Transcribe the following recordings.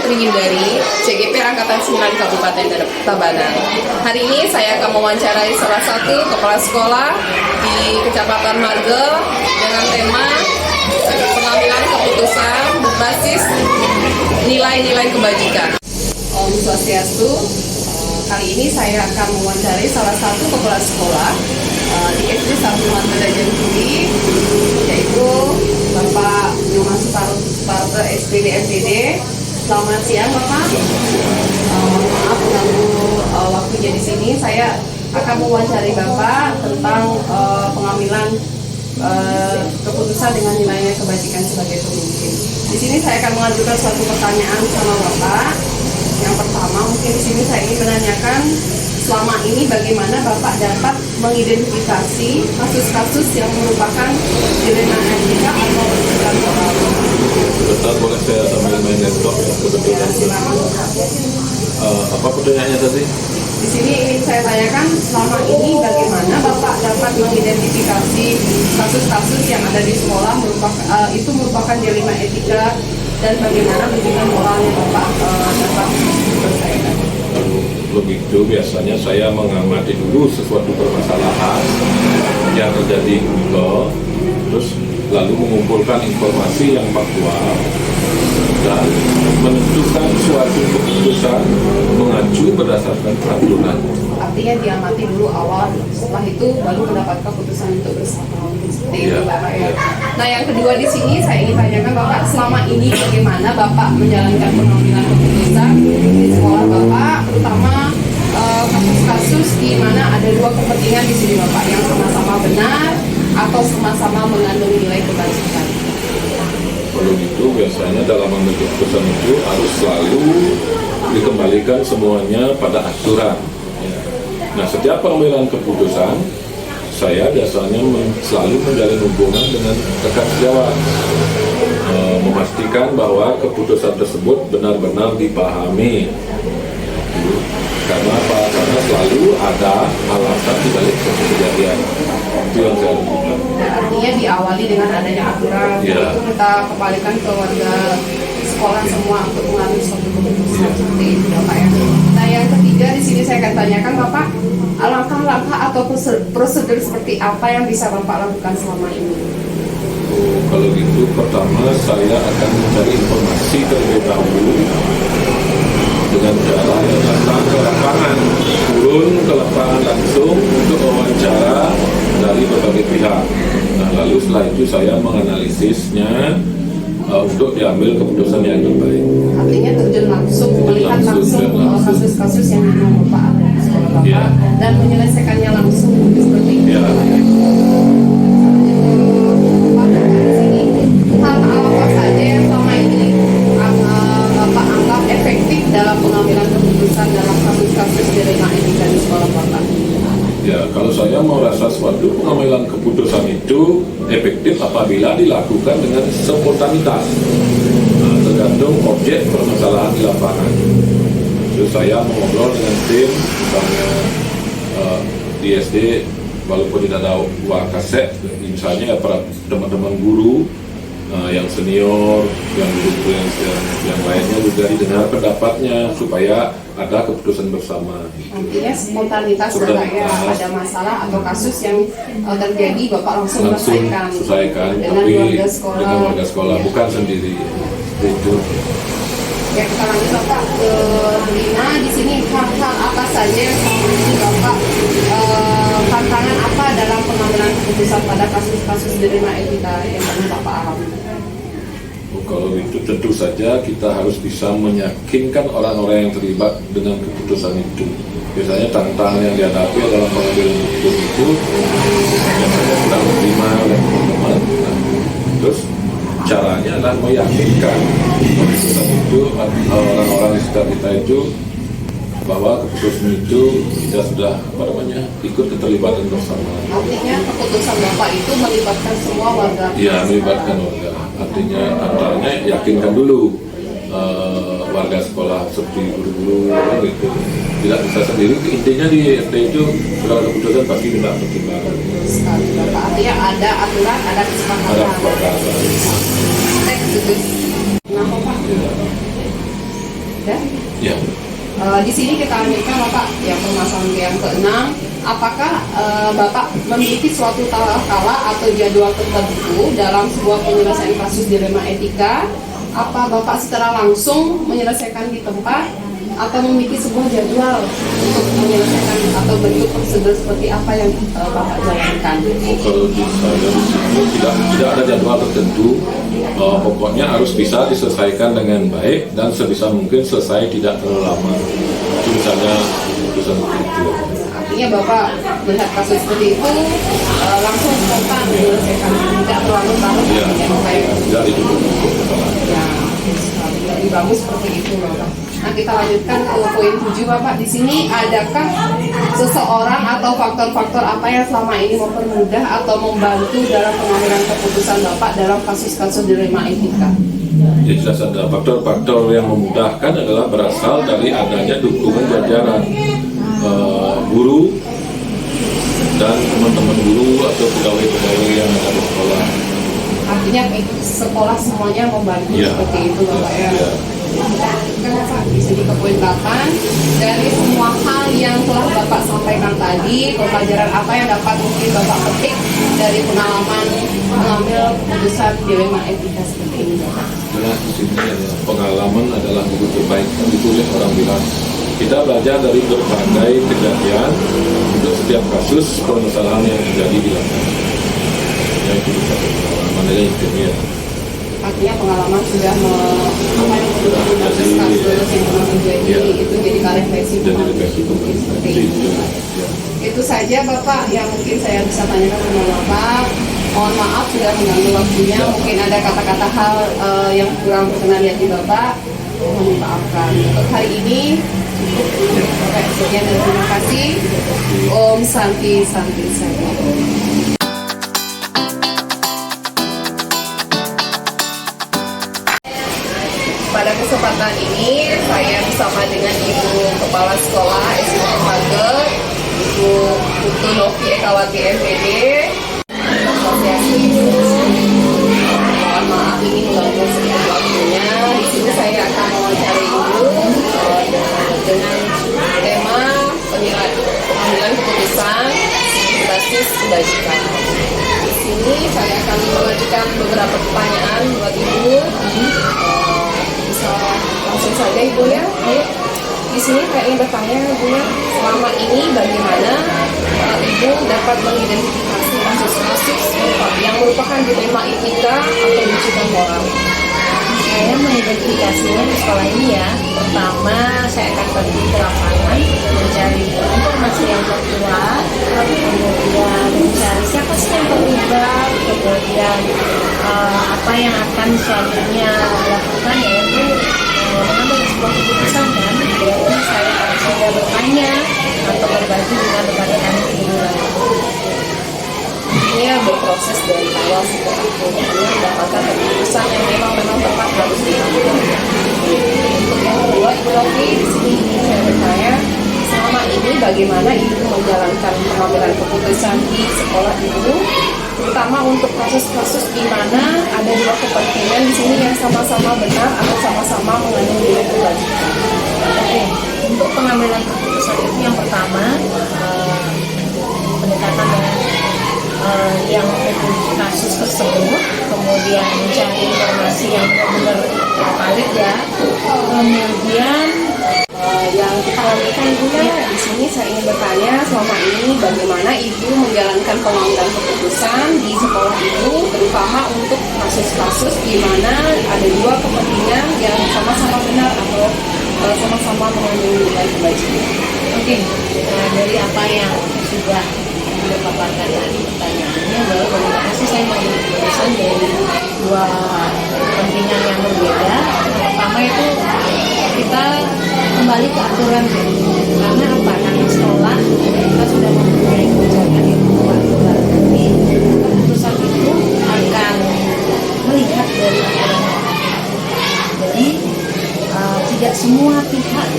Triwindari, CGP Angkatan 9 Kabupaten Tabanan. Hari ini saya akan mewawancarai salah satu kepala sekolah di Kecamatan Margel dengan tema pengambilan keputusan berbasis nilai-nilai kebajikan. Om Swastiastu. Kali ini saya akan mewawancarai salah satu kepala sekolah di SD 1 Margel Jati, yaitu Bapak Nyoman Suparto SPD MPD. Selamat siang Bapak. Maaf mengganggu waktunya di sini. Saya akan mewawancarai Bapak tentang pengambilan keputusan dengan nilai kebajikan sebagai pemimpin. Di sini saya akan mengajukan suatu pertanyaan sama Bapak. Yang pertama, mungkin di sini saya ingin menanyakan selama ini bagaimana Bapak dapat mengidentifikasi kasus-kasus yang merupakan dilema etika atau pelanggaran moral. Sebentar, boleh saya sambil main laptop ya, kebetulan. Apa pertanyaannya tadi? Di sini ingin saya tanyakan selama ini bagaimana Bapak dapat mengidentifikasi kasus-kasus yang ada di sekolah itu merupakan dilema etika dan bagaimana hubungan moralnya Bapak dapat diselesaikan. Begitu biasanya saya mengamati dulu sesuatu permasalahan yang terjadi di Google, terus lalu mengumpulkan informasi yang faktual dan menentukan suatu keputusan mengacu berdasarkan peraturan. Artinya diamati dulu awal, setelah itu baru mendapat keputusan untuk bersama. Seperti itu Bapak ya. Nah yang kedua di sini saya ingin tanyakan Bapak, selama ini bagaimana Bapak menjalankan pengambilan keputusan di sekolah Bapak, terutama kasus-kasus di mana ada dua kepentingan di sini Bapak, yang sama-sama benar atau sama-sama mengandung nilai kebajikan. Kalau itu biasanya dalam mengambil keputusan itu harus selalu dikembalikan semuanya pada aturan. Nah, setiap pengambilan keputusan, saya biasanya selalu menjalin hubungan dengan rekan sejawat, memastikan bahwa keputusan tersebut benar-benar dipahami. Karena apa? Karena selalu ada alasan di balik suatu kejadian. Itu yang saya lakukan. Artinya diawali dengan adanya aturan, Ya. itu kita kembalikan ke warga sekolah semua untuk mengambil suatu keputusan seperti itu Bapak ya. Nah yang ketiga di sini saya akan tanyakan Bapak, langkah-langkah atau prosedur seperti apa yang bisa Bapak lakukan selama ini? Kalau gitu, pertama saya akan mencari informasi terlebih dahulu dengan cara datang ke lapangan, turun ke lapangan langsung untuk wawancara dari berbagai pihak. Nah, lalu setelah itu saya menganalisisnya untuk diambil keputusan yang terbaik. Artinya terjun langsung, melihat langsung kasus-kasus yang memang Bapak ada di sekolah Bapak Ya. dan menyelesaikannya langsung seperti itu. Ya. Hal apa saja yang selama ini Bapak anggap efektif dalam pengambilan keputusan dalam kasus-kasus dilema etika di sekolah Bapak? Ya, kalau saya merasa suatu pengambilan keputusan itu efektif apabila dilakukan dengan spontanitas, tergantung objek permasalahan di lapangan. Terus saya mengobrol dengan tim, misalnya di SD, walaupun tidak ada uang kaset, misalnya para teman-teman guru yang senior, yang guru yang lainnya juga didengar pendapatnya supaya ada keputusan bersama. Artinya spontanitas Bapak ya, ada masalah atau kasus yang terjadi Bapak langsung selesaikan dengan tapi warga sekolah. dengan warga sekolah, bukan sendiri. Itu. Ya kita lanjut Bapak ke kelima. Di sini hal-hal apa saja yang selama ini Bapak tantangan apa dalam pengambilan keputusan pada kasus-kasus dilema etika yang pernah Bapak alami? Kalau itu tentu saja kita harus bisa meyakinkan orang-orang yang terlibat dengan keputusan itu. Biasanya tantangan yang dihadapi dalam pengambilan keputusan itu biasanya kurang diterima oleh teman-teman. Nah, terus caranya adalah meyakinkan keputusan itu orang-orang di sekitar kita itu bahwa keputusan itu kita sudah ikut keterlibatan bersama. Artinya keputusan Bapak itu melibatkan semua warga? Iya, melibatkan warga. Artinya antaranya yakinkan dulu warga sekolah seperti guru-guru gitu. Tidak bisa sendiri. Intinya di RT itu segala keputusan pasti minta pertimbangan. Sekali Bapak. Artinya ada aturan, ada kesepakatan. Ada kesepakatan. Nah, Bapak. Ya. Ya. Ya. Dan Ya. di sini kita lanjutkan Bapak yang permasalahan yang keenam. Apakah Bapak memiliki suatu kala atau jadwal tertentu dalam sebuah penyelesaian kasus dilema etika? Apa Bapak secara langsung menyelesaikan di tempat atau memiliki sebuah jadwal untuk menyelesaikan atau bentuk prosedur seperti apa yang Bapak jalankan? Kalau di saya di sini tidak ada jadwal tertentu. Pokoknya harus bisa diselesaikan dengan baik dan sebisa mungkin selesai tidak terlalu lama. Itu misalnya keputusan itu. Artinya Bapak melihat kasus seperti itu langsung spontan menyelesaikan, tidak terlalu larut. Ya, tidak ditutup masalah. Ya, lebih bagus seperti itu Bapak. Nah, kita lanjutkan ke poin 7 Bapak. Di sini adakah seseorang atau faktor-faktor apa yang selama ini mempermudah atau membantu dalam pengambilan keputusan Bapak dalam kasus-kasus dilema etika? Ya, jelas ada faktor-faktor yang memudahkan adalah berasal dari adanya dukungan jajaran guru dan teman-teman guru atau pegawai-pegawai yang ada di sekolah. Artinya sekolah semuanya membantu seperti itu Bapak ya. Kenapa? Bisa di poin 8 dari semua hal yang telah Bapak sampaikan tadi, pelajaran apa yang dapat mungkin Bapak petik dari pengalaman mengambil keputusan dilema etika seperti ini Bapak? Jelas di sini pengalaman adalah guru terbaik. Kan ditulis orang bilang kita belajar dari berbagai kejadian untuk setiap kasus permasalahan yang terjadi di lapangan. Ya, itu satu pengalaman dari kimia. Artinya pengalaman sudah kasus yang pernah terjadi itu jadi refleksi mungkin seperti itu. Itu saja Bapak yang mungkin saya bisa tanyakan sama Bapak. Mohon maaf sudah mengganggu waktunya. Mungkin ada kata-kata hal yang kurang berkenan di hati Bapak. Mohon maafkan. Untuk hari ini cukup. Bapak sekian dan terima kasih. Om Santi Santi Santi. Pada kesempatan ini saya bersama dengan Ibu Kepala Sekolah SMA Magel, Ibu Putu Novi Ekawati MPD. Asosiasi Ibu, mohon maaf ini mengganggu sedikit waktunya. Di sini saya akan mewawancarai Ibu dengan tema pengambilan keputusan basis kebajikan. Di sini saya akan mengajukan beberapa pertanyaan buat Ibu. Bisa langsung saja Ibu ya. Di sini saya ingin bertanya Ibu ya, selama ini bagaimana Ibu dapat mengidentifikasi kasus-kasus yang merupakan dilema etika atau ujian moral? Saya mengidentifikasinya di sekolah ini ya. Pertama, saya akan pergi ke lapangan mencari informasi yang terkuat, kemudian mencari siapa sih yang terlibat, kemudian apa yang akan selanjutnya dilakukan, yaitu mengambil sebuah keputusan kan. Berarti saya harus sudah bertanya atau berbagi dengan rekan-rekan guru. Ini berproses dari awal sampai akhirnya mendapatkan keputusan yang memang tepat harus dilakukan. Untuk yang kedua, Ibu Novi, di sini saya bertanya, selama ini bagaimana Ibu menjalankan pengambilan keputusan di sekolah Ibu, terutama untuk kasus-kasus di mana ada dua kepentingan di sini yang sama-sama benar atau sama-sama mengandung nilai kebajikan. Oke, untuk pengambilan keputusan itu yang pertama pendekatan dengan yang kasus tersebut, kemudian mencari informasi yang benar-benar valid ya, kemudian Yang kita lanjutkan Ibu ya, di sini saya ingin bertanya selama ini bagaimana Ibu menjalankan pengambilan keputusan di sekolah Ibu, terutama untuk kasus-kasus di mana ada dua kepentingan yang sama-sama benar atau sama-sama mengandung nilai kebajikan. Oke, dari apa yang sudah dipaparkan tadi pertanyaannya bahwa bagaimana sih saya mengambil keputusan dari dua kepentingan yang berbeda. Pertama itu kita kembali ke aturan, karena apa? Karena sekolah kita sudah mempunyai kebijakan yang membuat aturan. Jadi keputusan itu akan melihat dari aturan. Jadi tidak semua pihak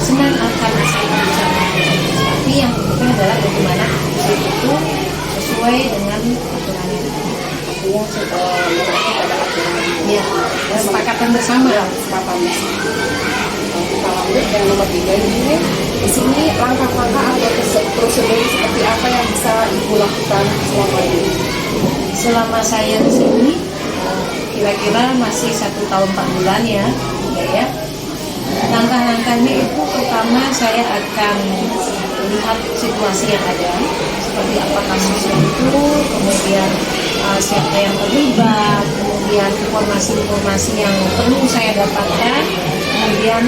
senang akan hasil keputusan, tapi yang penting adalah bagaimana keputusan itu sesuai dengan aturan itu. Artinya mengacu pada aturan. Ya, kesepakatan bersama. Kesempatan kita lanjut yang nomor 3 ini. Di sini langkah-langkah atau prosedur seperti apa yang bisa Ibu lakukan selama ini? Selama saya di sini kira-kira masih 1 tahun 4 bulan ya. Langkah-langkahnya itu pertama saya akan lihat situasi yang ada, seperti apa kasusnya itu, kemudian siapa yang terlibat, kemudian informasi-informasi yang perlu saya dapatkan, kemudian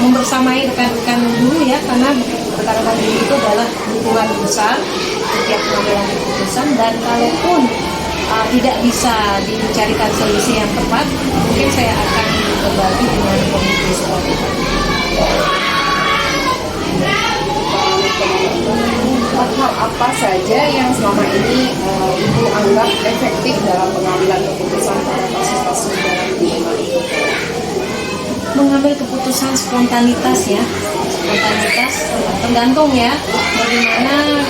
membersamai rekan-rekan dulu ya, karena rekan-rekan dulu itu adalah dukungan besar setiap pengambilan keputusan, dan kalaupun tidak bisa dicarikan solusi yang tepat, mungkin saya akan berbagi dengan komite sekolah. Hal apa saja yang selama ini Ibu anggap efektif dalam pengambilan keputusan pada kasus-kasus dalam dilema itu? Mengambil keputusan spontanitas ya, spontanitas tergantung ya bagaimana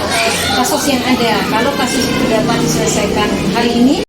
kasus yang ada. Kalau kasus itu dapat diselesaikan hari ini,